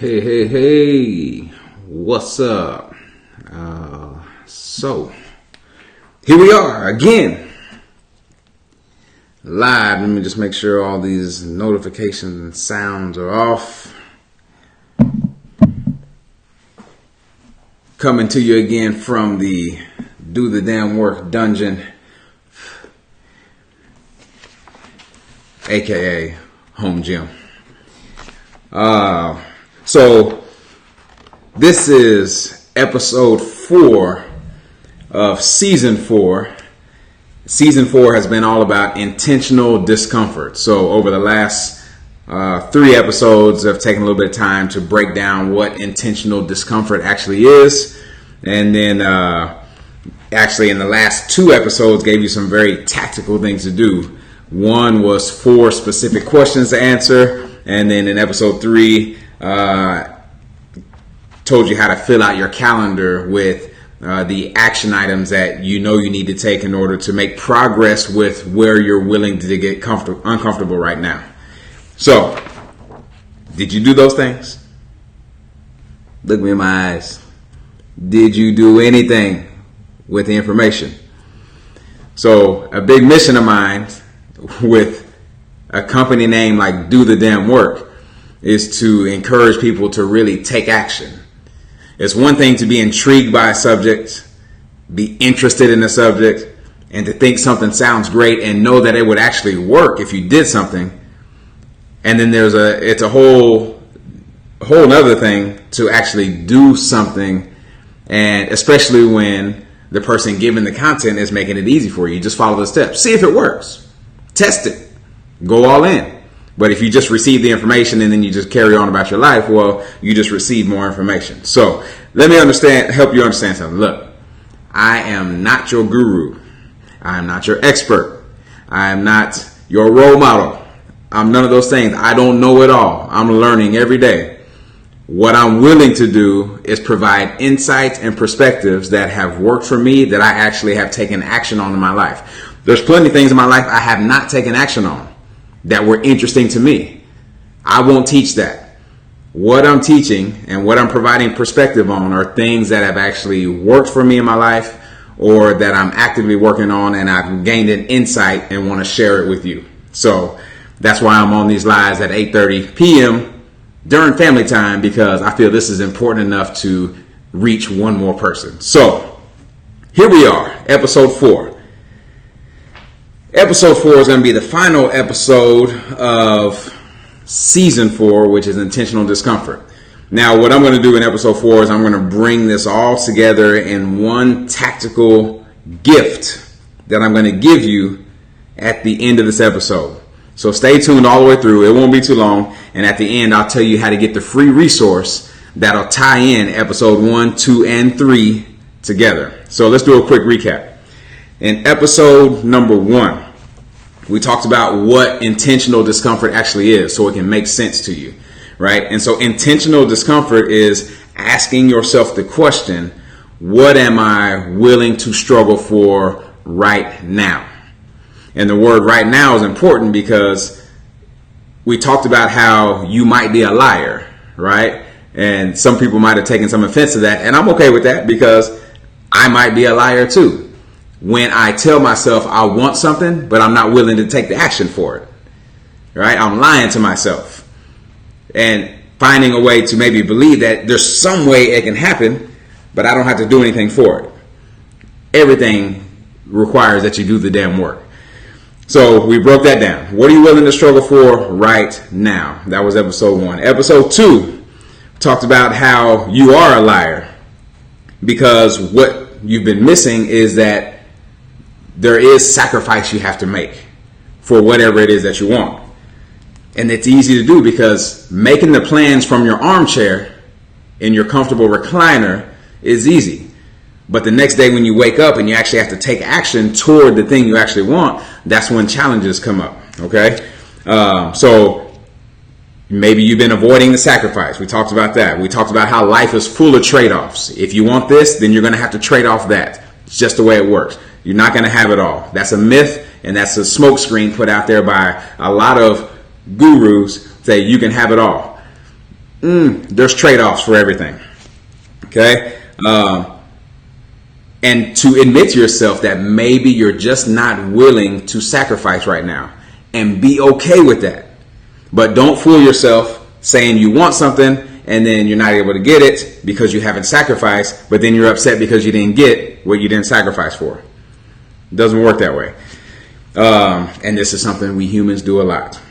Hey, what's up? So, here we are again, live. Let me just make sure all these notifications and sounds are off. Coming to you again from the Do the Damn Work Dungeon, aka Home Gym. So this is episode 4 of season 4. Season 4 has been all about intentional discomfort. So over the last 3 episodes, I've taken a little bit of time to break down what intentional discomfort actually is. And then actually in the last 2 episodes gave you some very tactical things to do. One was 4 specific questions to answer. And then in episode 3, told you how to fill out your calendar with the action items that you know you need to take in order to make progress with where you're willing to get uncomfortable right now. So, did you do those things? Look me in my eyes. Did you do anything with the information? So, a big mission of mine with a company name like Do the Damn Work is to encourage people to really take action. It's one thing to be intrigued by a subject, be interested in a subject, and to think something sounds great and know that it would actually work if you did something. And then it's a whole other thing to actually do something, and especially when the person giving the content is making it easy for you. Just follow the steps. See if it works. Test it. Go all in. But if you just receive the information and then you just carry on about your life, well, you just receive more information. So let me help you understand something. Look, I am not your guru. I am not your expert. I am not your role model. I'm none of those things. I don't know it all. I'm learning every day. What I'm willing to do is provide insights and perspectives that have worked for me, that I actually have taken action on in my life. There's plenty of things in my life I have not taken action on that were interesting to me. I won't teach that. What I'm teaching and what I'm providing perspective on are things that have actually worked for me in my life, or that I'm actively working on and I've gained an insight and want to share it with you. So that's why I'm on these lives at 8:30 p.m. during family time, because I feel this is important enough to reach one more person. So here we are, episode 4. Episode 4 is going to be the final episode of season 4, which is intentional discomfort. Now, what I'm going to do in episode 4 is I'm going to bring this all together in one tactical gift that I'm going to give you at the end of this episode. So stay tuned all the way through. It won't be too long. And at the end, I'll tell you how to get the free resource that'll tie in episode 1, 2, and 3 together. So let's do a quick recap. In episode number 1, we talked about what intentional discomfort actually is, so it can make sense to you, right? And so intentional discomfort is asking yourself the question, what am I willing to struggle for right now? And the word right now is important because we talked about how you might be a liar, right? And some people might have taken some offense to that, and I'm okay with that because I might be a liar too. When I tell myself I want something, but I'm not willing to take the action for it, right? I'm lying to myself and finding a way to maybe believe that there's some way it can happen, but I don't have to do anything for it. Everything requires that you do the damn work. So we broke that down. What are you willing to struggle for right now? That was episode 1. Episode 2 talked about how you are a liar, because what you've been missing is that there is sacrifice you have to make for whatever it is that you want. And it's easy to do because making the plans from your armchair in your comfortable recliner is easy. But the next day when you wake up and you actually have to take action toward the thing you actually want, that's when challenges come up, okay? So maybe you've been avoiding the sacrifice. We talked about that. We talked about how life is full of trade-offs. If you want this, then you're going to have to trade off that. It's just the way it works. You're not going to have it all. That's a myth, and that's a smokescreen put out there by a lot of gurus say you can have it all. There's trade-offs for everything. Okay? And to admit to yourself that maybe you're just not willing to sacrifice right now, and be okay with that. But don't fool yourself saying you want something and then you're not able to get it because you haven't sacrificed, but then you're upset because you didn't get what you didn't sacrifice for. It doesn't work that way. And this is something we humans do a lot.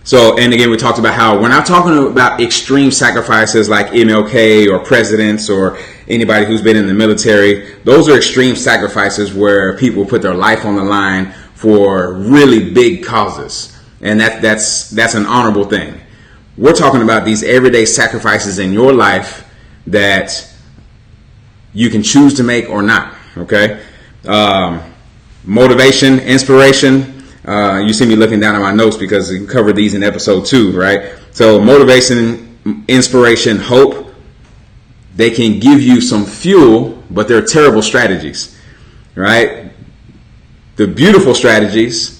So, and again, we talked about how we're not talking about extreme sacrifices like MLK or presidents or anybody who's been in the military. Those are extreme sacrifices where people put their life on the line for really big causes. And that's an honorable thing. We're talking about these everyday sacrifices in your life that you can choose to make or not. Okay? Motivation, inspiration. You see me looking down at my notes because we covered these in episode 2, right? So motivation, inspiration, hope, they can give you some fuel, but they're terrible strategies, right? The beautiful strategies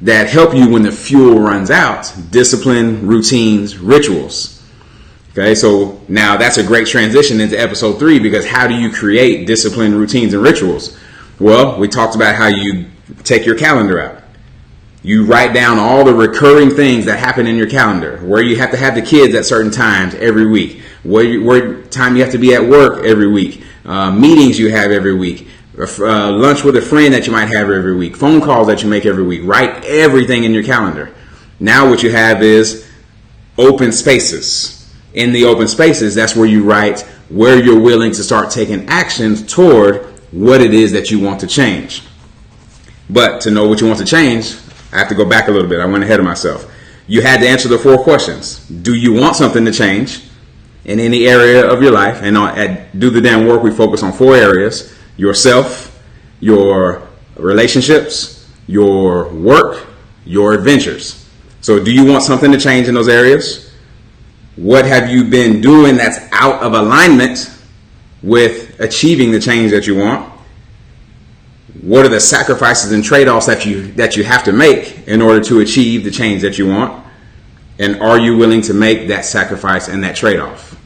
that help you when the fuel runs out: discipline, routines, rituals. Okay, so now that's a great transition into episode 3, because how do you create discipline, routines, and rituals? Well, we talked about how you take your calendar out. You write down all the recurring things that happen in your calendar, where you have to have the kids at certain times every week, where time you have to be at work every week, meetings you have every week, lunch with a friend that you might have every week, phone calls that you make every week. Write everything in your calendar. Now what you have is open spaces. In the open spaces, that's where you write where you're willing to start taking actions toward what it is that you want to change. But to know what you want to change, I have to go back a little bit. I went ahead of myself. You had to answer the 4 questions. Do you want something to change in any area of your life? And at Do the Damn Work, we focus on 4 areas: yourself, your relationships, your work, your adventures. So do you want something to change in those areas? What have you been doing that's out of alignment with achieving the change that you want? What are the sacrifices and trade-offs that you have to make in order to achieve the change that you want? And are you willing to make that sacrifice and that trade-off?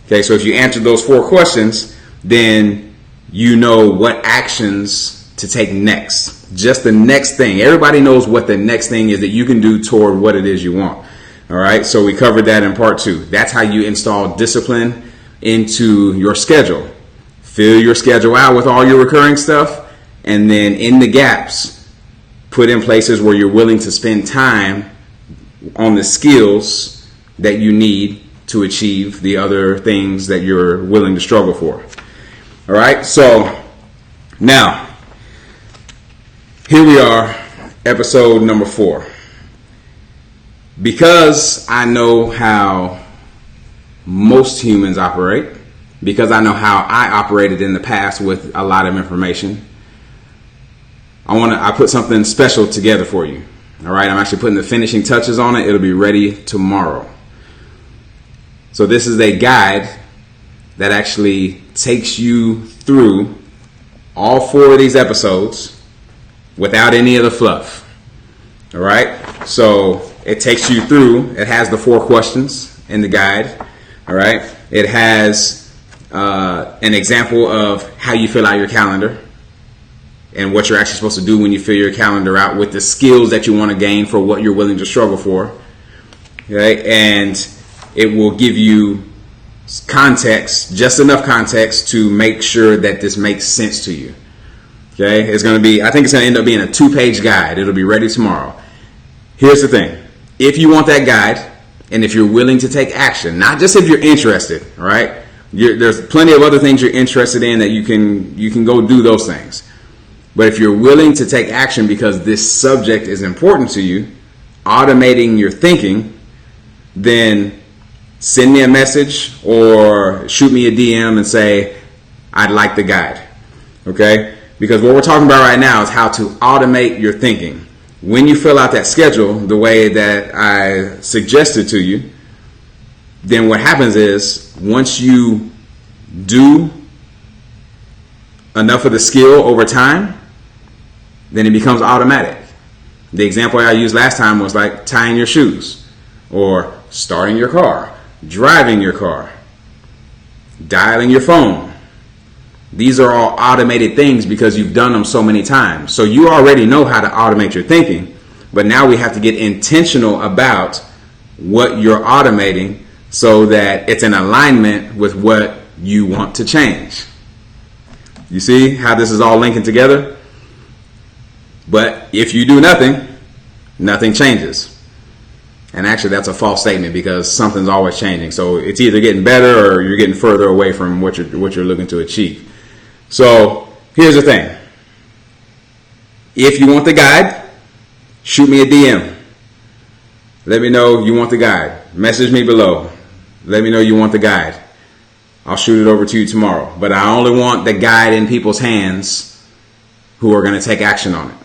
Okay, so if you answer those 4 questions, then you know what actions to take next. Just the next thing. Everybody knows what the next thing is that you can do toward what it is you want. All right, so we covered that in part 2. That's how you install discipline into your schedule. Fill your schedule out with all your recurring stuff. And then in the gaps, put in places where you're willing to spend time on the skills that you need to achieve the other things that you're willing to struggle for. All right, so now, here we are, episode number 4. Because I know how most humans operate, because I know how I operated in the past with a lot of information, I put something special together for you. All right, I'm actually putting the finishing touches on it. It'll be ready tomorrow. So this is a guide that actually takes you through all 4 of these episodes without any of the fluff. All right, so it takes you through. It has the 4 questions in the guide. All right, it has an example of how you fill out your calendar and what you're actually supposed to do when you fill your calendar out, with the skills that you want to gain for what you're willing to struggle for. Okay, and it will give you context, just enough context to make sure that this makes sense to you. Okay, it's going to be, I think it's going to end up being a 2-page guide. It'll be ready tomorrow. Here's the thing. If you want that guide, and if you're willing to take action, not just if you're interested, all right? There's plenty of other things you're interested in that you can go do those things. But if you're willing to take action because this subject is important to you, automating your thinking, then send me a message or shoot me a DM and say, I'd like the guide. Okay? Because what we're talking about right now is how to automate your thinking. When you fill out that schedule the way that I suggested to you, then what happens is once you do enough of the skill over time, then it becomes automatic. The example I used last time was like tying your shoes or starting your car, driving your car, dialing your phone. These are all automated things because you've done them so many times. So you already know how to automate your thinking, but now we have to get intentional about what you're automating so that it's in alignment with what you want to change. You see how this is all linking together? But if you do nothing, nothing changes. And actually that's a false statement because something's always changing. So it's either getting better or you're getting further away from what you're looking to achieve. So here's the thing. If you want the guide, shoot me a DM. Let me know you want the guide. Message me below. Let me know you want the guide. I'll shoot it over to you tomorrow. But I only want the guide in people's hands who are going to take action on it.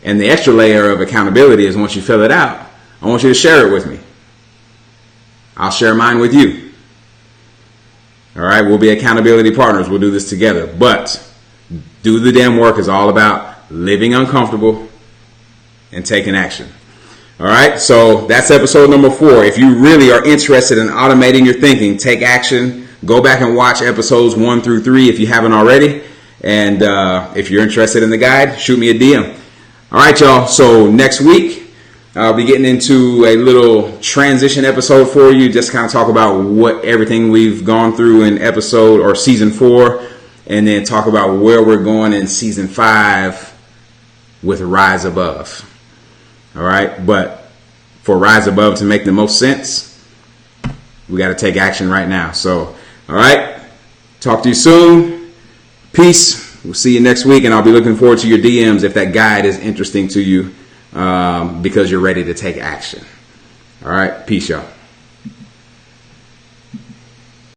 And the extra layer of accountability is once you fill it out, I want you to share it with me. I'll share mine with you. All right, we'll be accountability partners. We'll do this together. But do the damn work is all about living uncomfortable and taking action. All right, so that's episode number 4. If you really are interested in automating your thinking, take action. Go back and watch episodes 1 through 3 if you haven't already. And if you're interested in the guide, shoot me a DM. All right, y'all. So next week, I'll be getting into a little transition episode for you. Just kind of talk about what everything we've gone through in episode or season 4. And then talk about where we're going in season 5 with Rise Above. All right. But for Rise Above to make the most sense, we got to take action right now. So, all right. Talk to you soon. Peace. We'll see you next week, and I'll be looking forward to your DMs if that guide is interesting to you because you're ready to take action. All right. Peace, y'all.